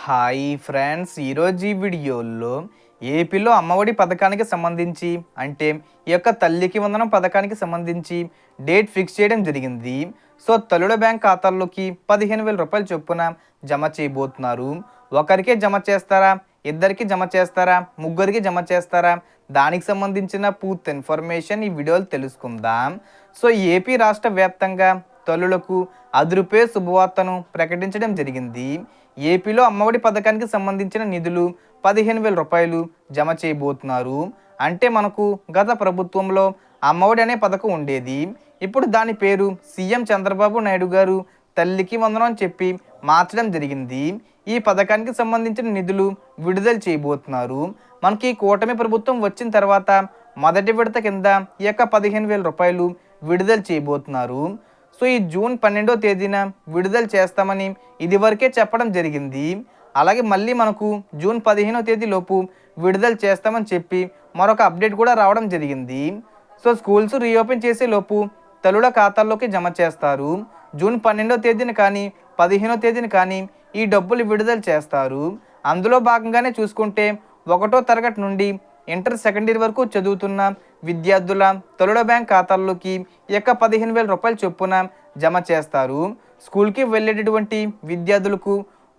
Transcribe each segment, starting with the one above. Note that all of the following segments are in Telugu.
హాయ్ ఫ్రెండ్స్, ఈరోజు ఈ వీడియోలో ఏపీలో అమ్మఒడి పథకానికి సంబంధించి అంటే ఈ యొక్క తల్లికి వందనం పథకానికి సంబంధించి డేట్ ఫిక్స్ చేయడం జరిగింది. సో తల్లుల బ్యాంక్ ఖాతాల్లోకి 15,000 రూపాయలు చొప్పున జమ చేయబోతున్నారు. ఒకరికే జమ చేస్తారా, ఇద్దరికి జమ చేస్తారా, ముగ్గురికి జమ చేస్తారా, దానికి సంబంధించిన పూర్తి ఇన్ఫర్మేషన్ ఈ వీడియోలో తెలుసుకుందాం. సో ఏపీ రాష్ట్ర వ్యాప్తంగా తల్లులకు రూ. 10 శుభవార్తను ప్రకటించడం జరిగింది. ఏపీలో అమ్మఒడి పథకానికి సంబంధించిన నిధులు 15,000 రూపాయలు జమ చేయబోతున్నారు. అంటే మనకు గత ప్రభుత్వంలో అమ్మఒడి అనే పథకం ఉండేది. ఇప్పుడు దాని పేరు సీఎం చంద్రబాబు నాయుడు గారు తల్లికి వందనం అని చెప్పి మార్చడం జరిగింది. ఈ పథకానికి సంబంధించిన నిధులు విడుదల చేయబోతున్నారు. మనకి కూటమి ప్రభుత్వం వచ్చిన తర్వాత మొదటి విడత కింద ఈ యొక్క 15,000 రూపాయలు విడుదల చేయబోతున్నారు. సో ఈ జూన్ 12వ తేదీన విడుదల చేస్తామని ఇదివరకే చెప్పడం జరిగింది. అలాగే మళ్ళీ మనకు జూన్ 15వ తేదీలోపు విడుదల చేస్తామని చెప్పి మరొక అప్డేట్ కూడా రావడం జరిగింది. సో స్కూల్స్ రీఓపెన్ చేసే లోపు తల్లుల ఖాతాల్లోకి జమ చేస్తారు. జూన్ 12వ తేదీన కానీ 15వ తేదీన కానీ ఈ డబ్బులు విడుదల చేస్తారు. అందులో భాగంగానే చూసుకుంటే 1వ తరగతి నుండి ఇంటర్ సెకండ్ ఇయర్ వరకు చదువుతున్న విద్యార్థుల తల్లుల బ్యాంక్ ఖాతాల్లోకి ఈ యొక్క 15,000 రూపాయలు చొప్పున జమ చేస్తారు. స్కూల్కి వెళ్ళేటటువంటి విద్యార్థులకు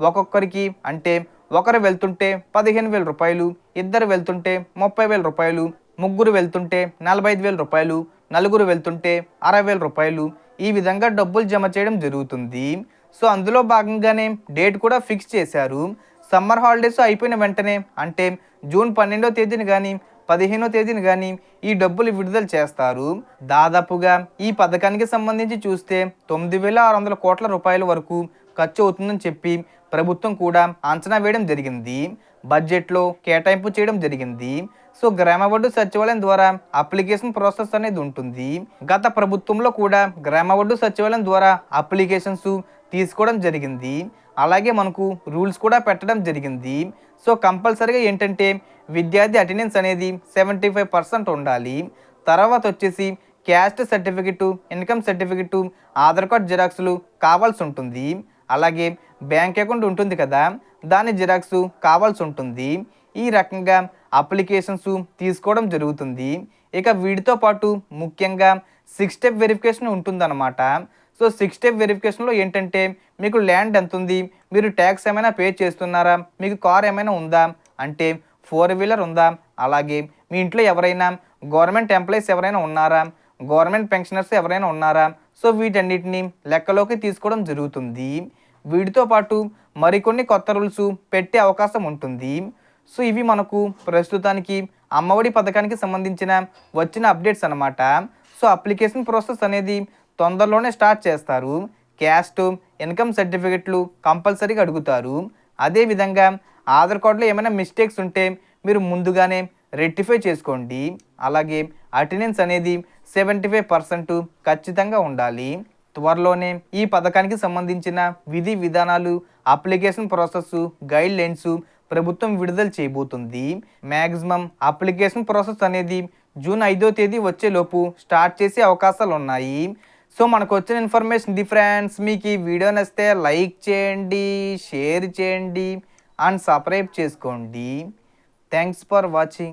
ఒక్కొక్కరికి అంటే ఒకరు వెళ్తుంటే 15,000 రూపాయలు, ఇద్దరు వెళ్తుంటే 30,000 రూపాయలు, ముగ్గురు వెళ్తుంటే 45,000 రూపాయలు, నలుగురు వెళ్తుంటే 60,000 రూపాయలు, ఈ విధంగా డబ్బులు జమ చేయడం జరుగుతుంది. సో అందులో భాగంగానే డేట్ కూడా ఫిక్స్ చేశారు. సమ్మర్ హాలిడేస్ అయిపోయిన వెంటనే అంటే జూన్ 12వ తేదీన కానీ 15వ తేదీన కానీ ఈ డబ్బులు విడుదల చేస్తారు. దాదాపుగా ఈ పథకానికి సంబంధించి చూస్తే 9,600 కోట్ల రూపాయల వరకు ఖర్చు అవుతుందని చెప్పి ప్రభుత్వం కూడా అంచనా వేయడం జరిగింది. బడ్జెట్లో కేటాయింపు చేయడం జరిగింది. సో గ్రామ ఒడ్డు సచివాలయం ద్వారా అప్లికేషన్ ప్రాసెస్ అనేది ఉంటుంది. గత ప్రభుత్వంలో కూడా గ్రామ ఒడ్డు సచివాలయం ద్వారా అప్లికేషన్స్ తీసుకోవడం జరిగింది. అలాగే మనకు రూల్స్ కూడా పెట్టడం జరిగింది. సో కంపల్సరీగా ఏంటంటే విద్యార్థి అటెండెన్స్ అనేది 75% ఉండాలి. తర్వాత వచ్చేసి caste certificate, income certificate, Aadhaar card జిరాక్స్లు కావాల్సి ఉంటుంది. అలాగే బ్యాంక్ అకౌంట్ ఉంటుంది కదా, దాని జిరాక్స్ కావాల్సి ఉంటుంది. ఈ రకంగా అప్లికేషన్స్ తీసుకోవడం జరుగుతుంది. ఇక వీటితో పాటు ముఖ్యంగా 6 స్టెప్ వెరిఫికేషన్ ఉంటుందన్నమాట. సో 6 స్టెప్ వెరిఫికేషన్లో ఏంటంటే మీకు ల్యాండ్ ఎంత ఉంది, మీరు ట్యాక్స్ ఏమైనా పే చేస్తున్నారా, మీకు కార్ ఏమైనా ఉందా, అంటే 4 వీలర్ ఉందా, అలాగే మీ ఇంట్లో ఎవరైనా గవర్నమెంట్ ఎంప్లాయీస్ ఎవరైనా ఉన్నారా, గవర్నమెంట్ పెన్షనర్స్ ఎవరైనా ఉన్నారా, సో వీటన్నిటిని లెక్కలోకి తీసుకోవడం జరుగుతుంది. వీటితో పాటు మరికొన్ని కొత్త రూల్స్ పెట్టే అవకాశం ఉంటుంది. సో ఇవి మనకు ప్రస్తుతానికి అమ్మఒడి పథకానికి సంబంధించిన వచ్చిన అప్డేట్స్ అన్నమాట. సో అప్లికేషన్ ప్రాసెస్ అనేది తొందరలోనే స్టార్ట్ చేస్తారు. క్యాస్ట్, ఇన్కమ్ సర్టిఫికెట్లు కంపల్సరీగా అడుగుతారు. అదేవిధంగా ఆధార్ కార్డులో ఏమైనా మిస్టేక్స్ ఉంటే మీరు ముందుగానే రెక్టిఫై చేసుకోండి. అలాగే అటెండెన్స్ అనేది 75% ఖచ్చితంగా ఉండాలి. త్వరలోనే ఈ పథకానికి సంబంధించిన విధి విధానాలు, అప్లికేషన్ ప్రాసెస్, గైడ్ లైన్స్ ప్రభుత్వం విడుదల చేయబోతుంది. మ్యాక్సిమం అప్లికేషన్ ప్రాసెస్ అనేది జూన్ 5వ తేదీ వచ్చేలోపు స్టార్ట్ చేసే అవకాశాలు ఉన్నాయి. సో మనకు వచ్చిన ఇన్ఫర్మేషన్ ఇది ఫ్రెండ్స్. మీకు ఈ వీడియో నచ్చితే లైక్ చేయండి, షేర్ చేయండి అండ్ సబ్స్క్రైబ్ చేసుకోండి. Thanks for watching.